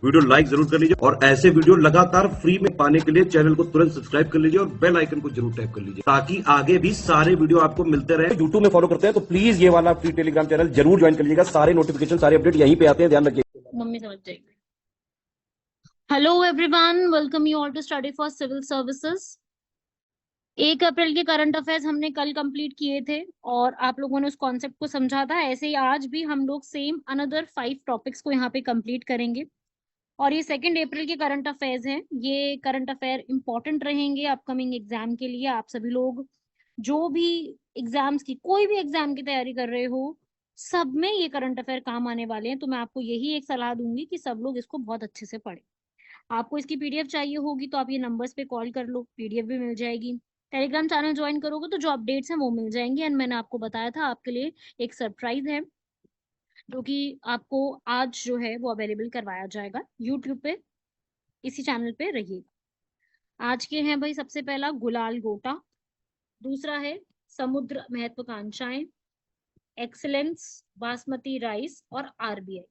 Video like जरूर कर लीजिए और ऐसे वीडियो लगातार फ्री में पाने के लिए चैनल को तुरंत सब्सक्राइब कर लीजिए और बेल आइकन को जरूर टैप कर लीजिए ताकि आगे भी सारे वीडियो आपको मिलते रहे। यूट्यूब में फॉलो करते हैं तो प्लीज ये वाला फ्री टेलीग्राम चैनल जरूर ज्वाइन कर लीजिएगा। सारे नोटिफिकेशन, सारे अपडेट यहीं पे आते हैं, ध्यान रखिए। मम्मी समझ जाएगी। Hello everyone, welcome you all to study for civil services. 1 April के करंट अफेयर्स हमने कल कंप्लीट किए थे और आप लोगों ने उस कॉन्सेप्ट को समझा था। ऐसे ही आज भी हम लोग सेम अनदर 5 टॉपिक्स को यहाँ पे कंप्लीट करेंगे। और ये 2 अप्रैल के करंट अफेयर्स हैं। ये करंट अफेयर इंपॉर्टेंट रहेंगे अपकमिंग एग्जाम के लिए। आप सभी लोग जो भी एग्जाम्स की, कोई भी एग्जाम की तैयारी कर रहे हो, सब में ये करंट अफेयर काम आने वाले हैं। तो मैं आपको यही एक सलाह दूंगी कि सब लोग इसको बहुत अच्छे से पढ़ें। आपको इसकी पीडीएफ चाहिए होगी तो आप ये नंबर्स पे कॉल कर लो, पीडीएफ भी मिल जाएगी। टेलीग्राम चैनल ज्वाइन करोगे तो जो अपडेट्स हैं वो मिल जाएंगे। एंड मैंने आपको बताया था आपके लिए एक सरप्राइज है जो कि आपको आज जो है वो अवेलेबल करवाया जाएगा यूट्यूब पे। इसी चैनल पे रहिएगा। आज के हैं भाई, सबसे पहला गुलाल गोटा, दूसरा है समुद्र महत्वाकांक्षाएं, एक्सीलेंस, बासमती राइस और आरबीआई।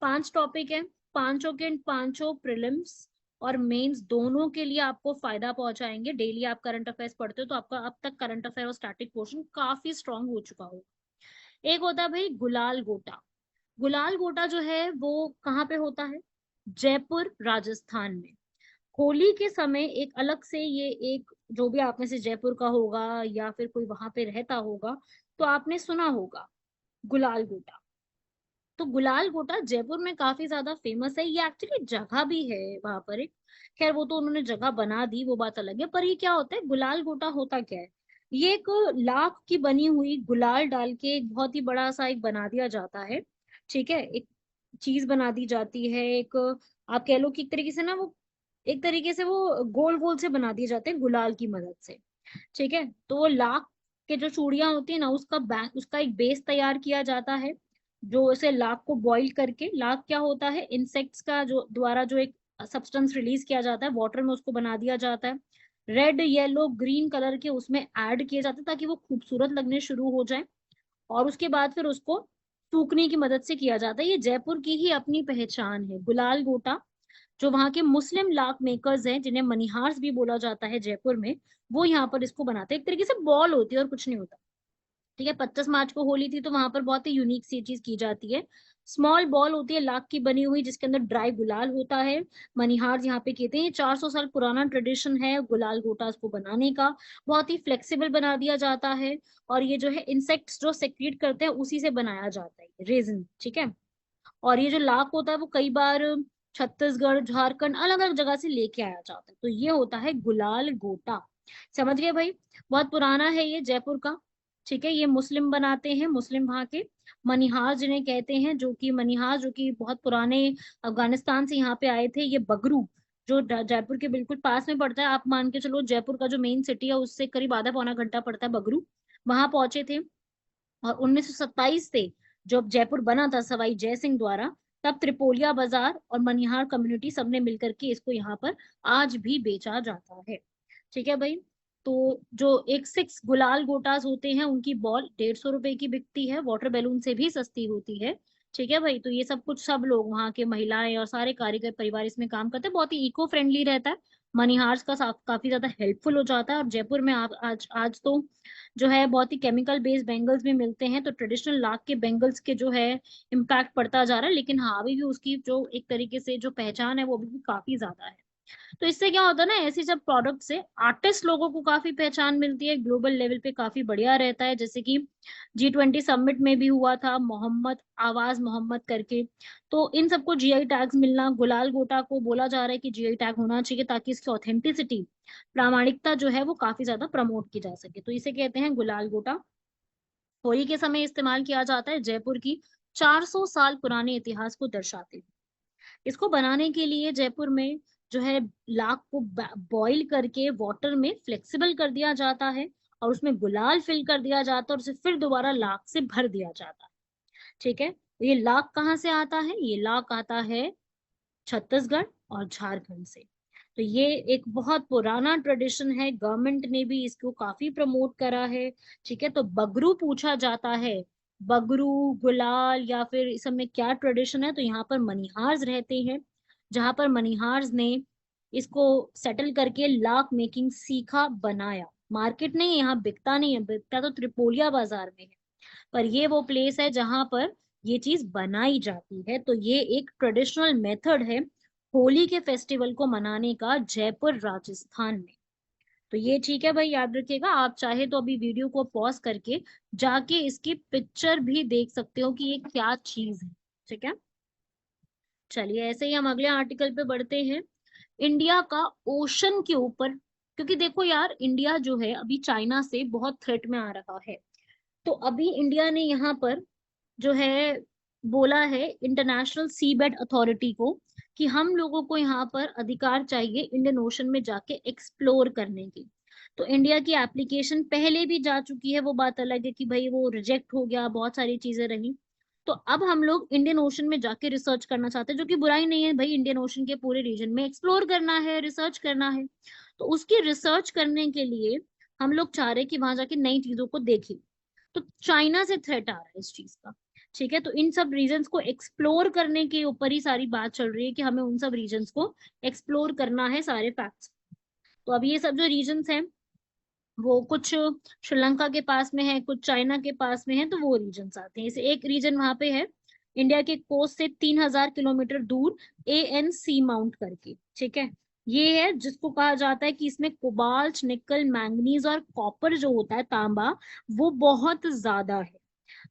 5 टॉपिक है। पांचों के पांचों प्रीलिम्स और मेंस दोनों के लिए आपको फायदा पहुंचाएंगे। डेली आप करंट अफेयर्स पढ़ते हो तो आपका अब तक करंट अफेयर और स्टैटिक पोर्शन काफी स्ट्रांग हो चुका होगा। एक होता है भाई गुलाल गोटा। गुलाल गोटा जो है वो कहाँ पे होता है? जयपुर, राजस्थान में। होली के समय एक अलग से ये एक, जो भी आप में से जयपुर का होगा या फिर कोई वहां पे रहता होगा तो आपने सुना होगा गुलाल गोटा। तो गुलाल गोटा जयपुर में काफी ज्यादा फेमस है। ये एक्चुअली जगह भी है वहां पर एक। खैर वो तो उन्होंने जगह बना दी, वो बात अलग है। पर ये क्या होता है, गुलाल गोटा होता क्या है? ये एक लाख की बनी हुई गुलाल डाल के एक बहुत ही बड़ा सा एक बना दिया जाता है। ठीक है, एक चीज बना दी जाती है। एक आप कह लो कि एक तरीके से ना वो, एक तरीके से वो गोल गोल से बना दिए जाते हैं गुलाल की मदद से। ठीक है, तो वो लाख के जो चूड़ियां होती है ना, उसका एक बेस तैयार किया जाता है। जो उसे लाख को बॉईल करके, लाख क्या होता है, इंसेक्ट्स का जो द्वारा जो एक सब्सटेंस रिलीज किया जाता है वाटर में, उसको बना दिया जाता है। रेड, येलो, ग्रीन कलर के उसमें ऐड किए जाते हैं ताकि वो खूबसूरत लगने शुरू हो जाए। और उसके बाद फिर उसको सूखने की मदद से किया जाता है। ये जयपुर की ही अपनी पहचान है गुलाल गोटा। जो वहाँ के मुस्लिम लाख मेकर्स हैं, जिन्हें मनिहार्स भी बोला जाता है जयपुर में, वो यहाँ पर इसको बनाते हैं। एक तरीके से बॉल होती है और कुछ नहीं होता। ठीक है, 25 मार्च को होली थी तो वहां पर बहुत ही यूनिक सी चीज की जाती है। स्मॉल बॉल होती है लाख की बनी हुई, जिसके अंदर ड्राई गुलाल होता है। मनिहार यहाँ पे कहते हैं। ये 400 साल पुराना ट्रेडिशन है गुलाल गोटास को बनाने का। बहुत ही फ्लेक्सिबल बना दिया जाता है। और ये जो है इंसेक्ट्स जो सेक्रीट करते हैं उसी से बनाया जाता है रेजिन। ठीक है, और ये जो लाख होता है वो कई बार छत्तीसगढ़, झारखंड, अलग अलग जगह से लेके आया जाता है। तो ये होता है गुलाल गोटा। समझ गए भाई? बहुत पुराना है ये जयपुर का। ठीक है, ये मुस्लिम बनाते हैं, मुस्लिम वहाँ के मनिहार जिन्हें कहते हैं, जो कि बहुत पुराने अफगानिस्तान से यहाँ पे आए थे। ये बगरू जो जयपुर के बिल्कुल पास में पड़ता है, आप मान के चलो जयपुर का जो मेन सिटी है उससे करीब आधा पौना घंटा पड़ता है बगरू। वहां पहुंचे थे। और 1927 से जब जयपुर बना था सवाई जय सिंह द्वारा, तब त्रिपोलिया बाजार और मनिहार कम्युनिटी सबने मिलकर के इसको यहाँ पर आज भी बेचा जाता है। ठीक है भाई। तो जो एक 6 गुलाल गोटास होते हैं उनकी बॉल 150 रुपए की बिकती है, वाटर बैलून से भी सस्ती होती है। ठीक है भाई, तो ये सब कुछ सब लोग वहाँ के महिलाएं और सारे कारीगर परिवार इसमें काम करते हैं। बहुत ही इको फ्रेंडली रहता है। मनिहार्स का काफी ज्यादा हेल्पफुल हो जाता है। और जयपुर में आप आज तो जो है बहुत ही केमिकल बेस्ड बेंगल्स भी मिलते हैं। तो ट्रेडिशनल लाख के बेंगल्स के जो है इम्पैक्ट पड़ता जा रहा है, लेकिन हाँ अभी भी उसकी जो एक तरीके से जो पहचान है वो अभी भी काफी ज्यादा है। तो इससे क्या होता है ना, ऐसी सब प्रोडक्ट से आर्टिस्ट लोगों को काफी पहचान मिलती है, ग्लोबल लेवल पे काफी बढ़िया रहता है। जैसे कि G20 समिट में भी हुआ था, मोहम्मद आवाज मोहम्मद करके। तो इन सबको जीआई टैग्स मिलना, गुलाल गोटा को बोला जा रहा है कि जीआई टैग होना चाहिए ताकि इसकी ऑथेंटिसिटी, प्रामाणिकता जो है वो काफी ज्यादा प्रमोट की जा सके। तो इसे कहते हैं गुलाल गोटा। होली के समय इस्तेमाल किया जाता है, जयपुर की 400 साल पुराने इतिहास को दर्शाते हुए। इसको बनाने के लिए जयपुर में जो है लाख को बॉईल करके वाटर में फ्लेक्सिबल कर दिया जाता है। और उसमें गुलाल फिल कर दिया जाता है और उसे फिर दोबारा लाख से भर दिया जाता है। ठीक है, तो ये लाख कहाँ से आता है? ये लाख आता है छत्तीसगढ़ और झारखंड से। तो ये एक बहुत पुराना ट्रेडिशन है, गवर्नमेंट ने भी इसको काफी प्रमोट करा है। ठीक है, तो बगरू पूछा जाता है, बगरू, गुलाल या फिर इस सब में क्या ट्रेडिशन है, तो यहाँ पर मनिहार्स रहते हैं जहां पर मनीहार्स ने इसको सेटल करके लाख मेकिंग सीखा, बनाया। मार्केट नहीं है, यहाँ बिकता नहीं है, बिकता तो त्रिपोलिया बाजार में है, पर ये वो प्लेस है जहां पर ये चीज बनाई जाती है। तो ये एक ट्रेडिशनल मेथड है होली के फेस्टिवल को मनाने का जयपुर राजस्थान में। तो ये ठीक है भाई, याद रखिएगा। आप चाहे तो अभी वीडियो को पॉज करके जाके इसकी पिक्चर भी देख सकते हो कि ये क्या चीज है। ठीक है, चलिए ऐसे ही हम अगले आर्टिकल पे बढ़ते हैं। इंडिया का ओशन के ऊपर, क्योंकि देखो यार, इंडिया जो है अभी चाइना से बहुत थ्रेट में आ रहा है। तो अभी इंडिया ने यहाँ पर जो है बोला है इंटरनेशनल सी बेड अथॉरिटी को कि हम लोगों को यहाँ पर अधिकार चाहिए इंडियन ओशन में जाके एक्सप्लोर करने की। तो इंडिया की एप्लीकेशन पहले भी जा चुकी है, वो बात अलग है कि भाई वो रिजेक्ट हो गया, बहुत सारी चीजें रही। तो अब हम लोग इंडियन ओशन में जाके रिसर्च करना चाहते हैं, जो कि बुराई नहीं है भाई, इंडियन ओशन के पूरे रीजन में एक्सप्लोर करना है, रिसर्च करना है। तो उसकी रिसर्च करने के लिए हम लोग चाह रहे हैं कि वहां जाके नई चीजों को देखें। तो चाइना से थ्रेट आ रहा है इस चीज का। ठीक है, तो इन सब रीजन्स को एक्सप्लोर करने के ऊपर ही सारी बात चल रही है कि हमें उन सब रीजन्स को एक्सप्लोर करना है, सारे फैक्ट्स। तो अब ये सब जो रीजन्स हैं वो कुछ श्रीलंका के पास में है, कुछ चाइना के पास में है, तो वो रीजन्स आते हैं। जैसे एक रीजन वहां पे है इंडिया के कोस्ट से 3000 किलोमीटर दूर, ANC माउंट करके। ठीक है, ये है जिसको कहा जाता है कि इसमें कोबाल्ट, निकल, मैंगनीज और कॉपर जो होता है, तांबा, वो बहुत ज्यादा है।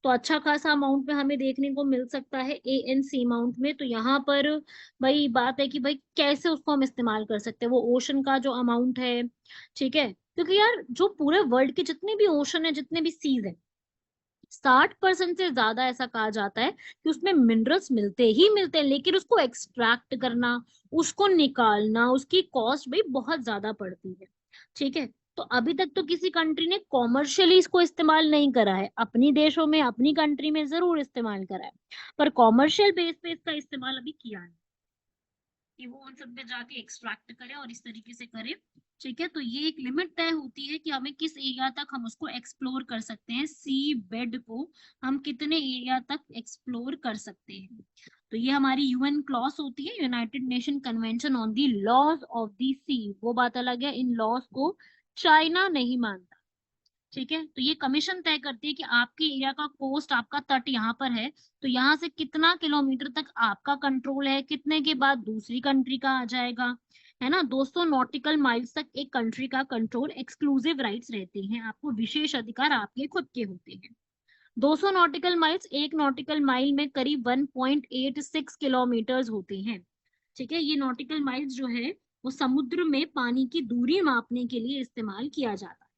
तो अच्छा खासा अमाउंट में हमें देखने को मिल सकता है ANC अमाउंट में। तो यहाँ पर भाई बात है कि भाई कैसे उसको हम इस्तेमाल कर सकते हैं, वो ओशन का जो अमाउंट है। ठीक है, क्योंकि यार जो पूरे वर्ल्ड के जितने भी ओशन है, जितने भी सीज है, 60% से ज्यादा ऐसा कहा जाता है कि उसमें मिनरल्स मिलते ही मिलते हैं, लेकिन उसको एक्सट्रैक्ट करना, उसको निकालना, उसकी कॉस्ट भाई बहुत ज्यादा पड़ती है। ठीक है, तो अभी तक तो किसी कंट्री ने कॉमर्शियली इसको इस्तेमाल नहीं करा है, अपनी देशों में, अपनी कंट्री में जरूर इस्तेमाल करा है, पर कॉमर्शियल बेस पे इसका इस्तेमाल अभी किया है कि वो उन सब पे जाके एक्सट्रैक्ट करे और इस तरीके से करे। ठीक है, तो ये एक लिमिट तय होती है कि हमें किस एरिया तक हम उसको एक्सप्लोर कर सकते हैं, सी बेड को हम कितने एरिया तक एक्सप्लोर कर सकते हैं। तो ये हमारी UN क्लॉज होती है, United Nation convention on the laws of the sea. वो बात अलग है, इन लॉज को चाइना नहीं मानता। ठीक है, तो ये कमीशन तय करती है कि आपके एरिया का कोस्ट, आपका तट यहाँ पर है, तो यहाँ से कितना किलोमीटर तक आपका कंट्रोल है, कितने के बाद दूसरी कंट्री का आ जाएगा, है ना। 200 नॉटिकल माइल्स तक एक कंट्री का कंट्रोल, एक्सक्लूसिव राइट्स रहते हैं, आपको विशेष अधिकार आपके खुद के होते हैं। 200 नॉटिकल माइल्स, एक नॉटिकल माइल में करीब 1.86 किलोमीटर होते हैं। ठीक है, ये नॉटिकल माइल्स जो है वो समुद्र में पानी की दूरी मापने के लिए इस्तेमाल किया जाता है।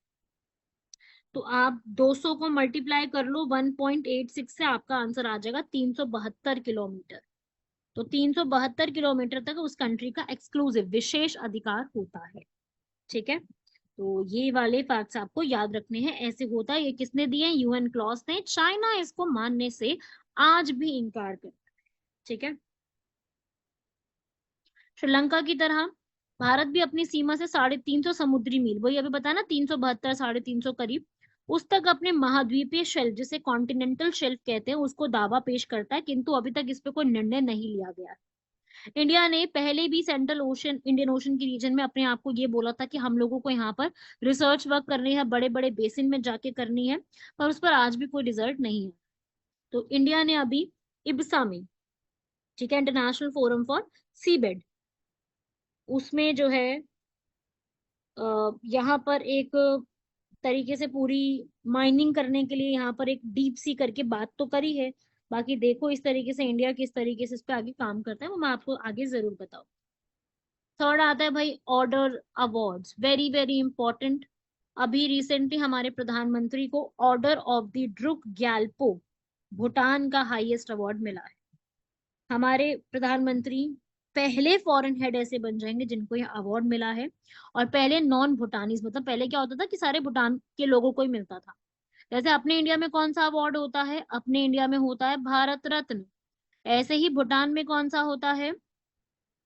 तो आप 200 को मल्टीप्लाई कर लो 1.86 से, आपका आंसर आ जाएगा 372 किलोमीटर। तो 372 किलोमीटर तक उस कंट्री का एक्सक्लूसिव विशेष अधिकार होता है। ठीक है, तो ये वाले फैक्ट्स आपको याद रखने हैं। ऐसे होता है, ये किसने दिए? UN क्लॉज ने। चाइना इसको मानने से आज भी इनकार करता है। ठीक है, श्रीलंका की तरह भारत भी अपनी सीमा से 350 समुद्री मील, वही अभी बताया ना, 372, 350 करीब, उस तक अपने महाद्वीपीय शेल्फ, जिसे कॉन्टिनेंटल शेल्फ कहते हैं, उसको दावा पेश करता है, किंतु अभी तक इस पे कोई निर्णय नहीं लिया गया है। इंडिया ने पहले भी सेंट्रल ओशन, इंडियन ओशन की रीजन में अपने आप को ये बोला था कि हम लोगों को यहाँ पर रिसर्च वर्क करनी है, बड़े बड़े बेसिन में जाके करनी है, पर उस पर आज भी कोई रिजल्ट नहीं है। तो इंडिया ने अभी इब्सा में, ठीक है, international forum for seabed, उसमें जो है यहाँ पर एक तरीके से पूरी माइनिंग करने के लिए यहाँ पर एक डीप सी करके बात तो करी है। बाकी देखो इस तरीके से इंडिया किस तरीके से इस पे आगे काम करता है, वो मैं आपको आगे जरूर बताऊँ। थर्ड आता है भाई order awards, very very important. अभी रिसेंटली हमारे प्रधानमंत्री को order of the Druk Gyalpo, Bhutan का हाईएस्ट अवार्ड मिला है। हमारे प्रधानमंत्री पहले फॉरेन हेड ऐसे बन जाएंगे जिनको यह अवार्ड मिला है, और पहले नॉन भूटानीज, मतलब पहले क्या होता था कि सारे भूटान के लोगों को ही मिलता था। जैसे अपने इंडिया में कौन सा अवार्ड होता है? अपने इंडिया में होता है भारत रत्न। ऐसे ही भूटान में कौन सा होता है?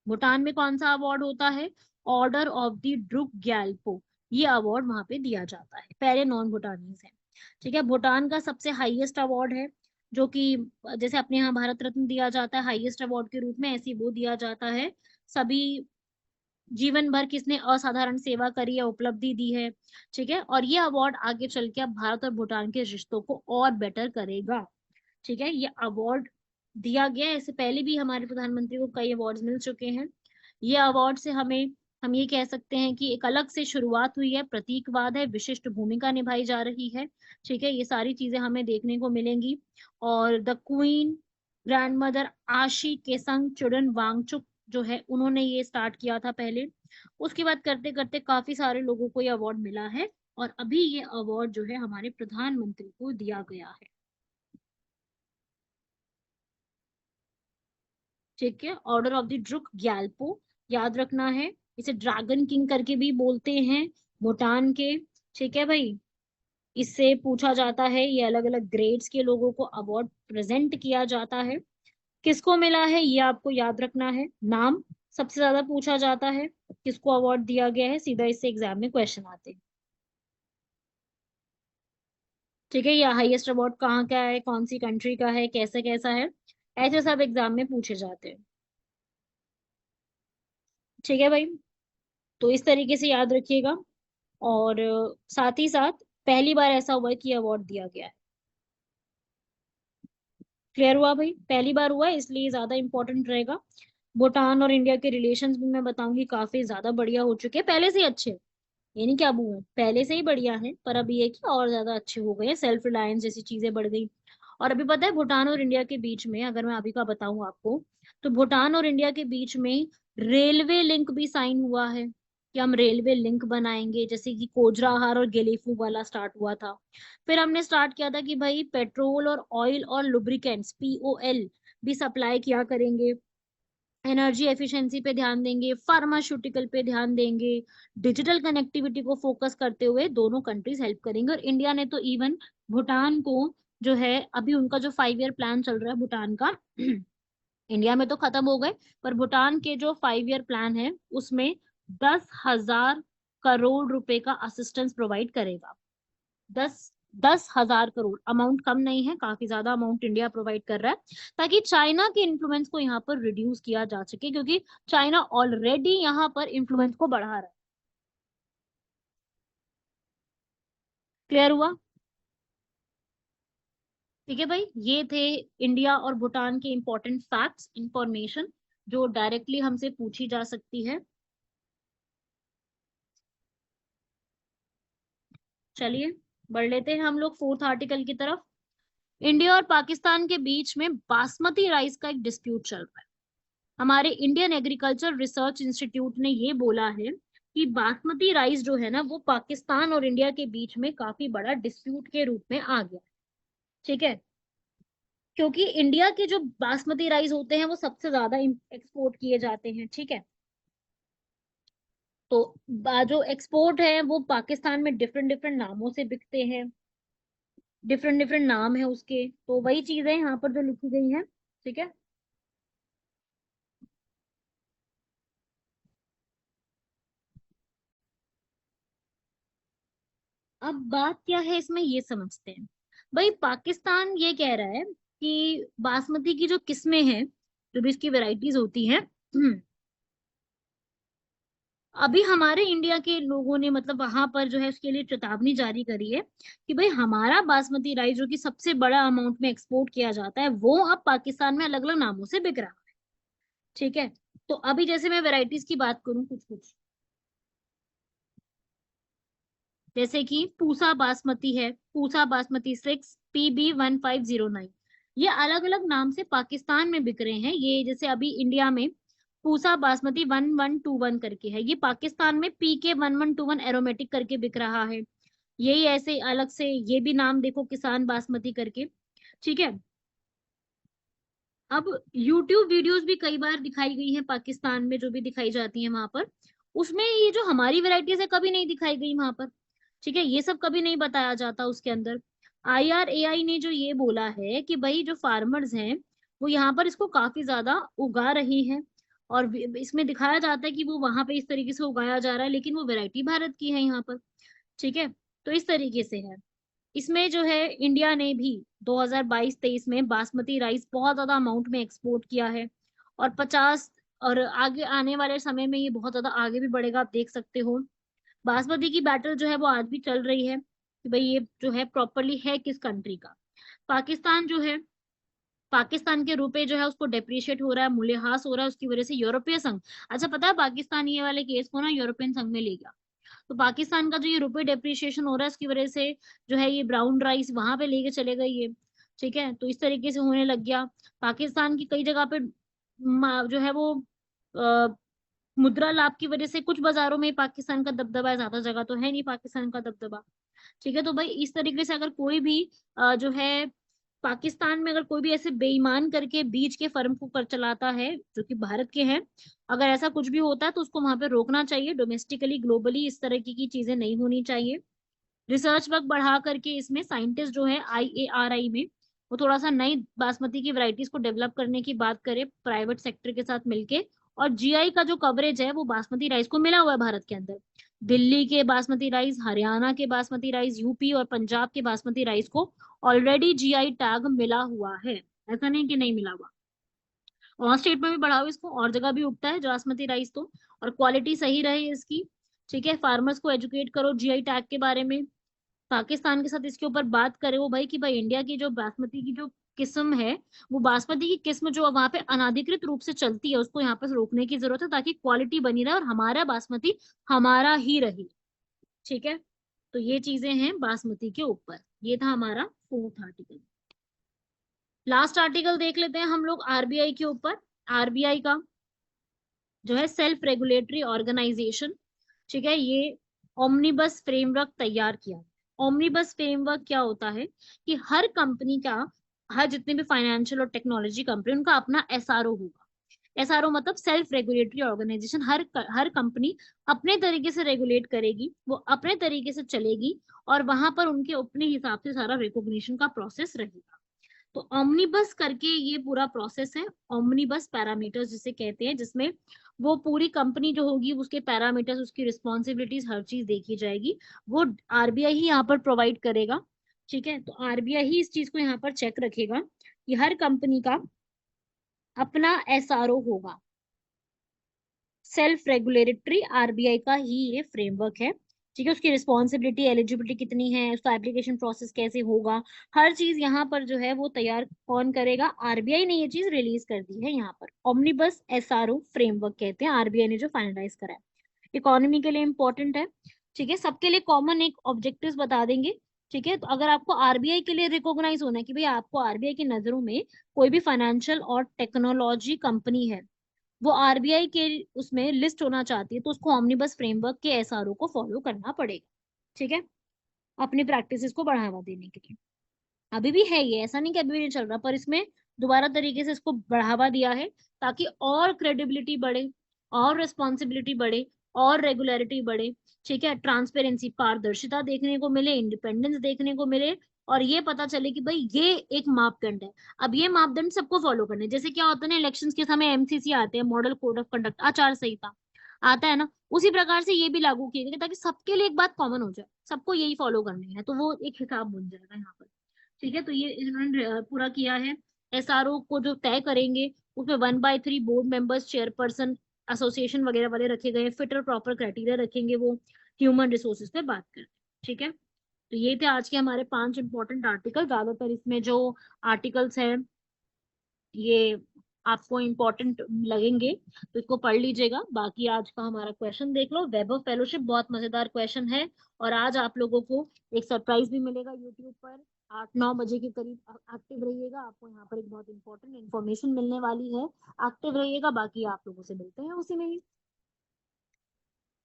भूटान में कौन सा अवार्ड होता है? Order of the Druk Gyalpo. ये अवार्ड वहां पे दिया जाता है, पहले नॉन भूटानीज है। ठीक है, भूटान का सबसे हाईएस्ट अवार्ड है। जो कि जैसे अपने यहाँ भारत रत्न दिया जाता है हाईएस्ट अवार्ड के रूप में, ऐसे ही वो दिया जाता है सभी जीवन भर किसने असाधारण सेवा करी है, उपलब्धि दी है। ठीक है, और ये अवार्ड आगे चल के अब भारत और भूटान के रिश्तों को और बेटर करेगा। ठीक है, ये अवार्ड दिया गया है, इससे पहले भी हमारे प्रधानमंत्री को कई अवार्ड्स मिल चुके हैं। ये अवार्ड से हम ये कह सकते हैं कि एक अलग से शुरुआत हुई है, प्रतीकवाद है, विशिष्ट भूमिका निभाई जा रही है। ठीक है, ये सारी चीजें हमें देखने को मिलेंगी। और द क्वीन ग्रैंड मदर आशी केसंग चुडन वांगचुक जो है, उन्होंने ये स्टार्ट किया था पहले। उसके बाद करते करते काफी सारे लोगों को ये अवार्ड मिला है, और अभी ये अवार्ड जो है हमारे प्रधानमंत्री को दिया गया है। ठीक है, order of the Druk Gyalpo याद रखना है, इसे ड्रैगन किंग करके भी बोलते हैं भूटान के। ठीक है भाई, इससे पूछा जाता है, ये अलग अलग ग्रेड्स के लोगों को अवार्ड प्रेजेंट किया जाता है। किसको मिला है ये आपको याद रखना है, नाम सबसे ज्यादा पूछा जाता है, किसको अवार्ड दिया गया है, सीधा इससे एग्जाम में क्वेश्चन आते हैं। ठीक है, या हाईएस्ट अवार्ड कहाँ का है, कौन सी कंट्री का है, कैसे कैसा है, ऐसे सब एग्जाम में पूछे जाते हैं। ठीक है भाई, तो इस तरीके से याद रखिएगा। और साथ ही साथ पहली बार ऐसा हुआ है कि अवार्ड दिया गया है। क्लियर हुआ भाई, पहली बार हुआ है इसलिए ज्यादा इंपॉर्टेंट रहेगा। भूटान और इंडिया के रिलेशंस भी मैं बताऊंगी काफी ज्यादा बढ़िया हो चुके हैं, पहले से ही अच्छे हैं। ये नहीं क्या हुआ है, पहले से ही बढ़िया है, पर अभी ये कि और ज्यादा अच्छे हो गए हैं, सेल्फ रिलायंस जैसी चीजें बढ़ गई। और अभी पता है भूटान और इंडिया के बीच में, अगर मैं अभी का बताऊं आपको, तो भूटान और इंडिया के बीच में रेलवे लिंक भी साइन हुआ है कि हम रेलवे लिंक बनाएंगे, जैसे कि कोजराहार और गेलीफू वाला स्टार्ट हुआ था। फिर हमने स्टार्ट किया था कि भाई पेट्रोल और ऑयल और लुब्रिकेंट्स POL भी सप्लाई किया करेंगे, एनर्जी एफिशिएंसी पे ध्यान देंगे, फार्मास्यूटिकल पे ध्यान देंगे, डिजिटल कनेक्टिविटी को फोकस करते हुए दोनों कंट्रीज हेल्प करेंगे। और इंडिया ने तो इवन भूटान को जो है, अभी उनका जो 5 ईयर प्लान चल रहा है भूटान का इंडिया में तो खत्म हो गए, पर भूटान के जो 5 ईयर प्लान है उसमें 10,000 करोड़ रुपए का असिस्टेंस प्रोवाइड करेगा। 10,000 करोड़ अमाउंट कम नहीं है, काफी ज्यादा अमाउंट इंडिया प्रोवाइड कर रहा है, ताकि चाइना के इन्फ्लुएंस को यहाँ पर रिड्यूस किया जा सके, क्योंकि चाइना ऑलरेडी यहाँ पर इन्फ्लुएंस को बढ़ा रहा है। क्लियर हुआ? ठीक है भाई, ये थे इंडिया और भूटान के इंपॉर्टेंट फैक्ट्स, इंफॉर्मेशन जो डायरेक्टली हमसे पूछी जा सकती है। चलिए बढ़ लेते हैं हम लोग फोर्थ आर्टिकल की तरफ। इंडिया और पाकिस्तान के बीच में बासमती राइस का एक डिस्प्यूट चल रहा है। हमारे इंडियन एग्रीकल्चर रिसर्च इंस्टीट्यूट ने ये बोला है कि बासमती राइस जो है ना, वो पाकिस्तान और इंडिया के बीच में काफी बड़ा डिस्प्यूट के रूप में आ गया। ठीक है, क्योंकि इंडिया के जो बासमती राइस होते हैं वो सबसे ज्यादा एक्सपोर्ट किए जाते हैं। ठीक है, तो जो एक्सपोर्ट है वो पाकिस्तान में डिफरेंट डिफरेंट नामों से बिकते हैं, डिफरेंट डिफरेंट नाम है उसके, तो वही चीजें यहाँ पर जो लिखी गई हैं। ठीक है, अब बात क्या है इसमें ये समझते हैं। भाई पाकिस्तान ये कह रहा है कि बासमती की जो किस्में हैं, जो भी इसकी वैरायटीज होती हैं, अभी हमारे इंडिया के लोगों ने मतलब वहां पर जो है उसके लिए चेतावनी जारी करी है कि भाई हमारा बासमती राइस जो कि सबसे बड़ा अमाउंट में एक्सपोर्ट किया जाता है, वो अब पाकिस्तान में अलग अलग नामों से बिक रहा है। ठीक है, तो अभी जैसे मैं वैरायटीज की बात करूं कुछ कुछ, जैसे कि पूसा बासमती है, पूसा बासमती 6 PB 1509, ये अलग अलग नाम से पाकिस्तान में बिक रहे हैं। ये जैसे अभी इंडिया में पूसा बासमती 1121 करके है, ये पाकिस्तान में PK 1121 एरोमेटिक करके बिक रहा है। यही ऐसे अलग से ये भी नाम देखो, किसान बासमती करके। ठीक है, अब यूट्यूब वीडियोस भी कई बार दिखाई गई हैं पाकिस्तान में, जो भी दिखाई जाती है वहां पर, उसमें ये जो हमारी वैरायटीज है कभी नहीं दिखाई गई वहां पर। ठीक है, ये सब कभी नहीं बताया जाता उसके अंदर। IRAI ने जो ये बोला है कि भाई जो फार्मर्स हैं वो यहाँ पर इसको काफी ज्यादा उगा रहे हैं, और इसमें दिखाया जाता है कि वो वहां पे इस तरीके से उगाया जा रहा है, लेकिन वो वैरायटी भारत की है यहाँ पर। ठीक है, तो इस तरीके से है। इसमें जो है इंडिया ने भी 2022-23 में बासमती राइस बहुत ज्यादा अमाउंट में एक्सपोर्ट किया है, और 50, और आगे आने वाले समय में ये बहुत ज्यादा आगे भी बढ़ेगा, आप देख सकते हो। बासमती की बैटल जो है वो आज भी चल रही है कि भाई ये जो है प्रॉपरली है किस कंट्री का। पाकिस्तान जो है, पाकिस्तान के रुपए जो है उसको डेप्रिशिएट हो रहा है, मूल्यह्रास हो रहा है, उसकी वजह से यूरोपीय संघ, अच्छा पता है पाकिस्तान ये वाले केस को ना यूरोपियन संघ में ले गया। तो पाकिस्तान का जो ये रुपए डेप्रिशिएशन हो रहा है उसकी वजह से जो है ये ब्राउन राइस वहां पे लेके चले गए ये, ठीक है, तो इस तरीके से होने लग गया। पाकिस्तान की कई जगह पे जो है वो अ, मुद्रा लाभ की वजह से कुछ बाजारों में पाकिस्तान का दबदबा है, ज्यादा जगह तो है नहीं पाकिस्तान का दबदबा, ठीक है। तो भाई इस तरीके से अगर कोई भी जो है पाकिस्तान में अगर कोई भी ऐसे बेईमान करके बीच के फर्म को कर चलाता है जो कि भारत के हैं, अगर ऐसा कुछ भी होता है तो उसको वहां पे रोकना चाहिए। डोमेस्टिकली ग्लोबली इस तरह की चीजें नहीं होनी चाहिए। रिसर्च वर्क बढ़ा करके इसमें साइंटिस्ट जो है IARI में, वो थोड़ा सा नई बासमती की वैरायटीज को डेवलप करने की बात करे प्राइवेट सेक्टर के साथ मिलके। और GI का जो कवरेज है वो बासमती राइस को मिला हुआ है भारत के अंदर। दिल्ली के बासमती राइस, हरियाणा के बासमती राइस, यूपी और पंजाब के बासमती राइस को ऑलरेडी GI टैग मिला हुआ है, ऐसा नहीं कि नहीं मिला हुआ। और स्टेट में भी बढ़ाओ इसको, और जगह भी उगता है बासमती राइस तो, और क्वालिटी सही रहे इसकी, ठीक है। फार्मर्स को एजुकेट करो GI टैग के बारे में। पाकिस्तान के साथ इसके ऊपर बात करें वो भाई कि भाई इंडिया की जो बासमती की जो किस्म है, वो बासमती की किस्म जो वहां पे अनाधिकृत रूप से चलती है उसको यहाँ पर रोकने की जरूरत है, ताकि क्वालिटी बनी रहे और हमारा बासमती हमारा ही रहे, ठीक है। तो ये चीजें हैं बासमती के ऊपर। ये था हमारा 4th आर्टिकल। लास्ट आर्टिकल देख लेते हैं हम लोग RBI के ऊपर। RBI का जो है सेल्फ रेगुलेटरी ऑर्गेनाइजेशन, ठीक है, ये ओमनीबस फ्रेमवर्क तैयार किया। ओमनीबस फ्रेमवर्क क्या होता है कि हर कंपनी का, हर जितने भी फाइनेंशियल और टेक्नोलॉजी कंपनी, उनका अपना SRO होगा। SRO मतलब सेल्फ रेगुलेटरी ऑर्गेनाइजेशन। हर कंपनी अपने तरीके से रेगुलेट करेगी, वो अपने तरीके से चलेगी, और वहां पर उनके अपने हिसाब से सारा रिकॉग्निशन का प्रोसेस रहेगा। तो ओमनीबस करके ये पूरा प्रोसेस है, ओमनीबस पैरामीटर्स जिसे कहते हैं, जिसमें वो पूरी कंपनी जो होगी उसके पैरामीटर्स, उसकी रिस्पॉन्सिबिलिटीज, हर चीज देखी जाएगी। वो RBI ही यहाँ पर प्रोवाइड करेगा, ठीक है। तो RBI ही इस चीज को यहाँ पर चेक रखेगा कि हर कंपनी का अपना SRO होगा। सेल्फ रेगुलेटरी RBI का ही ये फ्रेमवर्क है, ठीक है। उसकी रिस्पॉन्सिबिलिटी, एलिजिबिलिटी कितनी है, उसका एप्लीकेशन प्रोसेस कैसे होगा, हर चीज यहाँ पर जो है वो तैयार कौन करेगा, RBI ने ये चीज रिलीज कर दी है यहाँ पर। ओमनीबस SRO फ्रेमवर्क कहते हैं, RBI ने जो फाइनलाइज करा है। इकोनॉमी के लिए इंपॉर्टेंट है, ठीक है। सबके लिए कॉमन एक ऑब्जेक्टिव्स बता देंगे, ठीक है। तो अगर आपको RBI के लिए रिकॉग्नाइज होना है कि भाई आपको RBI की नजरों में कोई भी फाइनेंशियल और टेक्नोलॉजी कंपनी है, वो RBI के उसमें लिस्ट होना चाहती है, तो उसको ओमनीबस फ्रेमवर्क के SRO को फॉलो करना पड़ेगा, ठीक है, अपनी प्रैक्टिसेस को बढ़ावा देने के लिए। अभी भी है ये, ऐसा नहीं कि अभी भी नहीं चल रहा, पर इसमें दोबारा तरीके से इसको बढ़ावा दिया है ताकि और क्रेडिबिलिटी बढ़े, और रिस्पॉन्सिबिलिटी बढ़े, और रेगुलरिटी बढ़े, ठीक है। ट्रांसपेरेंसी, पारदर्शिता देखने को मिले, इंडिपेंडेंस देखने को मिले, और ये पता चले कि भाई ये एक मापदंड है। अब ये मापदंड सबको फॉलो करने हैं। जैसे क्या होता है ना, इलेक्शंस के समय MCC आते हैं, मॉडल कोड ऑफ कंडक्ट, आचार संहिता आता है ना, उसी प्रकार से ये भी लागू किए गए ताकि सबके लिए एक बात कॉमन हो जाए, सबको यही फॉलो करनी है, तो वो एक हिसाब बन जाएगा यहाँ पर, ठीक है। तो ये इन्होंने पूरा किया है। SRO को जो तय करेंगे उसमें 1/3 बोर्ड मेंबर्स, चेयरपर्सन, एसोसिएशन वगैरह वाले रखे गए, फिट और प्रॉपर क्राइटेरिया रखेंगे वो, ह्यूमन रिसोर्सेज पे बात करते हैं, ठीक है। तो ये थे आज के हमारे 5 इंपॉर्टेंट आर्टिकल। ज्यादातर इसमें जो आर्टिकल्स हैं ये आपको इम्पोर्टेंट लगेंगे, तो इसको पढ़ लीजिएगा। बाकी आज का हमारा क्वेश्चन देख लो, वेब ऑफ फेलोशिप, बहुत मजेदार क्वेश्चन है। और आज आप लोगों को एक सरप्राइज भी मिलेगा यूट्यूब पर, 8-9 बजे के करीब एक्टिव रहिएगा, आपको यहाँ पर एक बहुत इंपॉर्टेंट इन्फॉर्मेशन मिलने वाली है, एक्टिव रहिएगा। बाकी आप लोगों से मिलते हैं उसी में ही।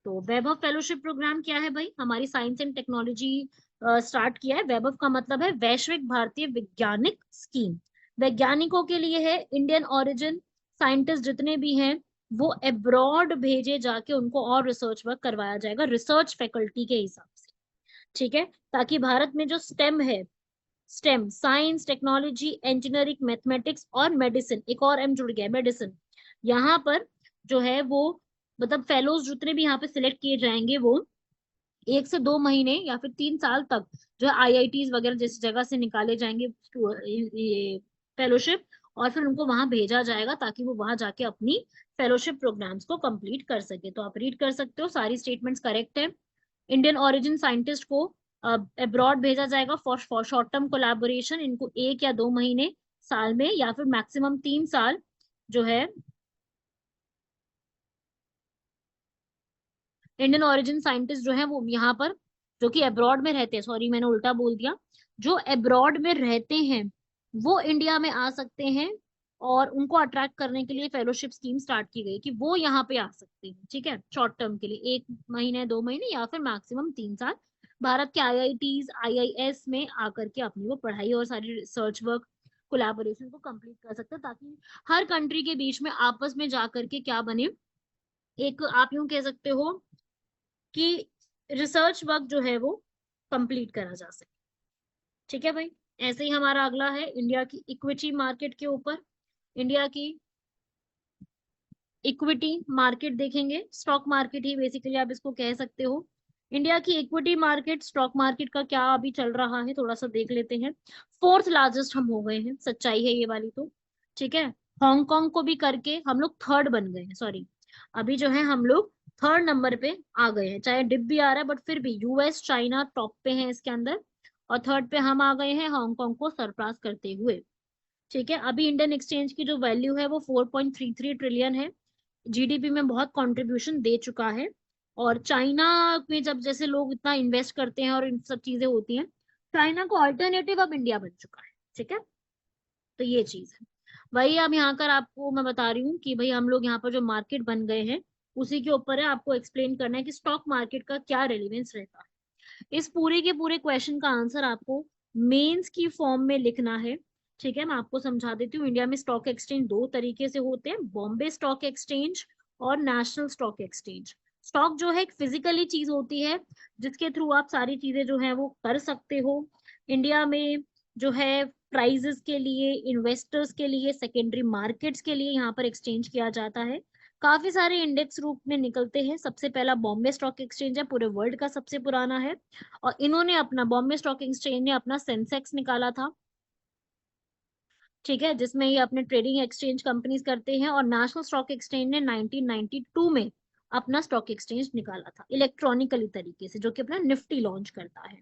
तो वेब ऑफ फेलोशिप प्रोग्राम क्या है भाई, हमारी साइंस एंड टेक्नोलॉजी स्टार्ट किया है। वेब ऑफ का मतलब है वैश्विक भारतीय वैज्ञानिक स्कीम, वैज्ञानिकों के लिए है, इंडियन ओरिजिन साइंटिस्ट जितने भी हैं वो अब्रॉड भेजे जाके उनको और रिसर्च वर्क करवाया जाएगा, रिसर्च फैकल्टी के हिसाब से, ठीक है। ताकि भारत में जो स्टेम है, stem science, technology, engineering, mathematics और मेडिसिन, एक और M जुड़ गया मेडिसिन, यहाँ पर जो है वो मतलब फेलोज जितने भी यहाँ पे सिलेक्ट किए जाएंगे वो 1 से 2 महीने या फिर 3 साल तक जो है आईआईटीज वगैरह जिस जगह से निकाले जाएंगे ये फेलोशिप, और फिर उनको वहां भेजा जाएगा ताकि वो वहां जाके अपनी फेलोशिप प्रोग्राम्स को कंप्लीट कर सके। तो आप रीड कर सकते हो, सारी स्टेटमेंट्स करेक्ट है। इंडियन ओरिजिन साइंटिस्ट को अब्रॉड भेजा जाएगा फॉर शॉर्ट टर्म कोलैबोरेशन। इनको 1 या 2 महीने साल में या फिर मैक्सिमम 3 साल जो है इंडियन ओरिजिन साइंटिस्ट जो है वो यहाँ पर जो कि अब्रॉड में रहते हैं, सॉरी मैंने उल्टा बोल दिया, जो अब्रॉड में रहते हैं वो इंडिया में आ सकते हैं, और उनको अट्रैक्ट करने के लिए फेलोशिप स्कीम स्टार्ट की गई कि वो यहाँ पे आ सकते हैं, ठीक है, शॉर्ट टर्म के लिए 1 महीने 2 महीने या फिर मैक्सिमम 3 साल भारत के आईआईटीज आईआईएस में आकर के अपनी वो पढ़ाई और सारी रिसर्च वर्क कोलैबोरेशन को कंप्लीट कर सकते हैं, ताकि हर कंट्री के बीच में आपस में जा करके क्या बने, एक आप यूं कह सकते हो कि रिसर्च वर्क जो है वो कंप्लीट करा जा सके। ठीक है भाई, ऐसे ही हमारा अगला है इंडिया की इक्विटी मार्केट के ऊपर। इंडिया की इक्विटी मार्केट देखेंगे, स्टॉक मार्केट ही बेसिकली आप इसको कह सकते हो। इंडिया की इक्विटी मार्केट स्टॉक मार्केट का क्या अभी चल रहा है थोड़ा सा देख लेते हैं। फोर्थ लार्जेस्ट हम हो गए हैं, सच्चाई है ये वाली तो, ठीक है। हांगकांग को भी करके हम लोग थर्ड बन गए हैं, सॉरी अभी जो है हम लोग थर्ड नंबर पे आ गए हैं, चाहे डिप भी आ रहा है बट फिर भी यूएस चाइना टॉप पे है इसके अंदर, और थर्ड पे हम आ गए हैं हांगकांग को सरपास करते हुए। ठीक है, अभी इंडियन एक्सचेंज की जो वैल्यू है वो 4.33 ट्रिलियन है, जीडीपी में बहुत कंट्रीब्यूशन दे चुका है। और चाइना में जब जैसे लोग इतना इन्वेस्ट करते हैं और इन सब चीजें होती हैं, चाइना को अल्टरनेटिव अब इंडिया बन चुका है। ठीक है, तो ये चीज है। वही अब यहाँ कर आपको मैं बता रही हूँ कि भाई हम लोग यहाँ पर जो मार्केट बन गए हैं उसी के ऊपर है, आपको एक्सप्लेन करना है कि स्टॉक मार्केट का क्या रेलिवेंस रहता है। इस पूरे के पूरे क्वेश्चन का आंसर आपको मेंस की फॉर्म में लिखना है। ठीक है, मैं आपको समझा देती हूँ। इंडिया में स्टॉक एक्सचेंज दो तरीके से होते हैं, बॉम्बे स्टॉक एक्सचेंज और नेशनल स्टॉक एक्सचेंज। स्टॉक जो है एक फिजिकली चीज होती है जिसके थ्रू आप सारी चीजें जो है वो कर सकते हो। इंडिया में जो है प्राइजेस के लिए, इन्वेस्टर्स के लिए, सेकेंडरी मार्केट्स के लिए यहाँ पर एक्सचेंज किया जाता है। काफी सारे इंडेक्स रूप में निकलते हैं, सबसे पहला बॉम्बे स्टॉक एक्सचेंज है, पूरे वर्ल्ड का सबसे पुराना है, और इन्होंने अपना बॉम्बे स्टॉक एक्सचेंज ने अपना सेंसेक्स निकाला था, ठीक है, जिसमें ये अपने ट्रेडिंग एक्सचेंज कंपनीज करते हैं। और नेशनल स्टॉक एक्सचेंज ने 1992 में अपना स्टॉक एक्सचेंज निकाला था इलेक्ट्रॉनिकली तरीके से, जो कि अपना निफ्टी लॉन्च करता है।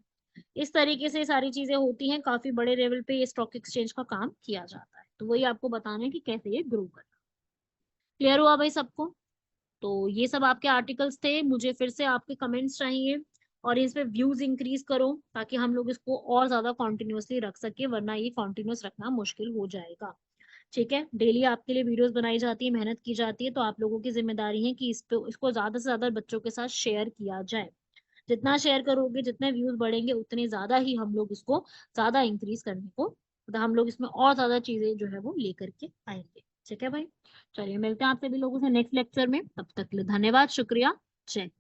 इस तरीके से सारी चीजें होती हैं, काफी बड़े लेवल पे ये स्टॉक एक्सचेंज का काम किया जाता है। तो वही आपको बताना है कि कैसे ये ग्रो करना। क्लियर हुआ भाई सबको? तो ये सब आपके आर्टिकल्स थे, मुझे फिर से आपके कमेंट्स चाहिए और इस पे व्यूज इंक्रीज करो ताकि हम लोग इसको और ज्यादा कॉन्टिन्यूसली रख सके, वरना ये कॉन्टिन्यूस रखना मुश्किल हो जाएगा। ठीक है, डेली आपके लिए वीडियोस बनाई जाती है, मेहनत की जाती है, तो आप लोगों की जिम्मेदारी है कि इस पे इसको ज्यादा से ज्यादा बच्चों के साथ शेयर किया जाए। जितना शेयर करोगे, जितने व्यूज बढ़ेंगे, उतने ज्यादा ही हम लोग इसको ज्यादा इंक्रीज करने को, मतलब हम लोग इसमें और ज्यादा चीजें जो है वो लेकर के आएंगे। ठीक है भाई, चलिए मिलते हैं आप सभी लोगों से नेक्स्ट लेक्चर में, तब तक के लिए धन्यवाद, शुक्रिया, जय